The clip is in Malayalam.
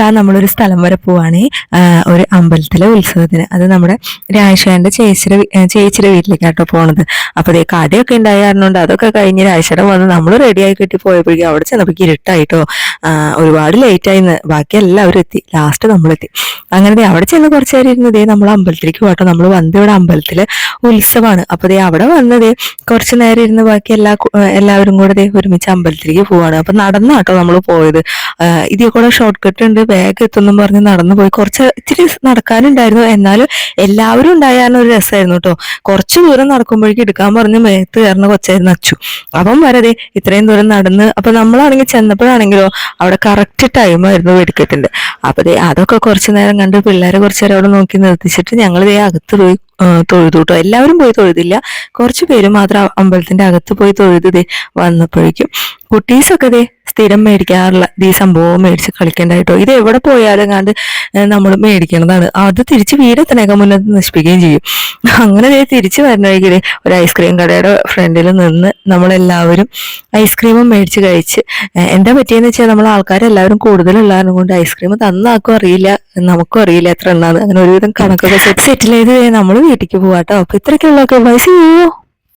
ഇതാ നമ്മളൊരു സ്ഥലം വരെ പോവാണ്, ഒരു അമ്പലത്തിലെ ഉത്സവത്തിന്. അത് നമ്മുടെ രാജേഷേന്റെ ചേച്ചിയുടെ വീട്ടിലേക്കാട്ടോ പോണത്. അപ്പൊ അതേ കടയൊക്കെ ഉണ്ടായ കാരണം അതൊക്കെ കഴിഞ്ഞ് രാജേഷേടെ വന്ന് നമ്മൾ റെഡിയായി കിട്ടി പോയപ്പോഴേക്കും അവിടെ ചെന്നപ്പോഴേക്കും ഇരുട്ടായിട്ടോ. ഒരുപാട് ലേറ്റ് ആയിന്ന്. ബാക്കി എല്ലാവരും എത്തി, ലാസ്റ്റ് നമ്മളെത്തി. അങ്ങനെ അവിടെ ചെന്ന് കുറച്ച് നേരം ഇരുന്നതേ നമ്മൾ അമ്പലത്തിലേക്ക് പോകട്ടോ. നമ്മൾ വന്ന് ഇവിടെ അമ്പലത്തില് ഉത്സവമാണ്. അപ്പൊ ദേ അവിടെ വന്നതേ കുറച്ചു നേരം ഇരുന്ന് ബാക്കി എല്ലാവരും കൂടെ ദേ ഒരുമിച്ച് അമ്പലത്തിലേക്ക് പോവാണ്. അപ്പൊ നടന്നാട്ടോ നമ്മൾ പോയത്. ഇതിൽ കൂടെ ഷോർട്ട് കട്ട് ഉണ്ട്, വേഗം എത്തുന്നു പറഞ്ഞ് നടന്നു പോയി. കുറച്ച് ഇച്ചിരി നടക്കാനുണ്ടായിരുന്നു, എന്നാലും എല്ലാവരും ഉണ്ടായാലും ഒരു രസമായിരുന്നു കേട്ടോ. കുറച്ച് ദൂരം നടക്കുമ്പോഴേക്കും എടുക്കാൻ പറഞ്ഞ് മേത്ത് കയറുന്ന കൊച്ചായിരുന്നു അച്ചു. അപ്പം വരതെ ഇത്രയും ദൂരം നടന്ന്, അപ്പൊ നമ്മളാണെങ്കിൽ ചെന്നപ്പോഴാണെങ്കിലോ അവിടെ കറക്റ്റ് ടൈമായിരുന്നു വെടിക്കെട്ടുണ്ട്. അപ്പൊ ദേ അതൊക്കെ കുറച്ചു നേരം കണ്ട് പിള്ളേരെ കുറച്ചു നേരം അവിടെ നോക്കി നിർത്തിച്ചിട്ട് ഞങ്ങൾ ദേ അകത്ത് പോയി തൊഴുതു കേട്ടോ. എല്ലാവരും പോയി തൊഴുതില്ല, കുറച്ച് പേര് മാത്രം അമ്പലത്തിന്റെ അകത്ത് പോയി തൊഴുത് ദേ വന്നപ്പോഴേക്കും കുട്ടീസൊക്കെ ദേ സ്ഥിരം മേടിക്കാറുള്ള ഈ സംഭവം മേടിച്ച് കളിക്കണ്ടായിട്ടോ. ഇത് എവിടെ പോയാലും കണ്ട് നമ്മൾ മേടിക്കണതാണ്. അത് തിരിച്ച് വീടെത്തനേക്കാൾ മുന്നേ നശിപ്പിക്കുകയും ചെയ്യും. അങ്ങനെ ദേ തിരിച്ചു വരണമെങ്കിൽ ഒരു ഐസ്ക്രീം കടയുടെ ഫ്രണ്ടിൽ നിന്ന് നമ്മളെല്ലാവരും ഐസ്ക്രീമും മേടിച്ച് കഴിച്ച്. എന്താ പറ്റിയെന്ന് വെച്ചാൽ നമ്മൾ ആൾക്കാരെല്ലാവരും കൂടുതലുള്ളതും കൊണ്ട് ഐസ്ക്രീം തന്നാക്കും അറിയില്ല, നമുക്കും അറിയില്ല എത്ര എണ്ണാന്ന്. അങ്ങനെ ഒരുവിധം കണക്കൊക്കെ സെറ്റിൽ ചെയ്ത് നമ്മൾ വീട്ടിലേക്ക് പോവാട്ടോ. അപ്പൊ ഇത്രയ്ക്കുള്ളതൊക്കെ പൈസ ചെയ്യോ.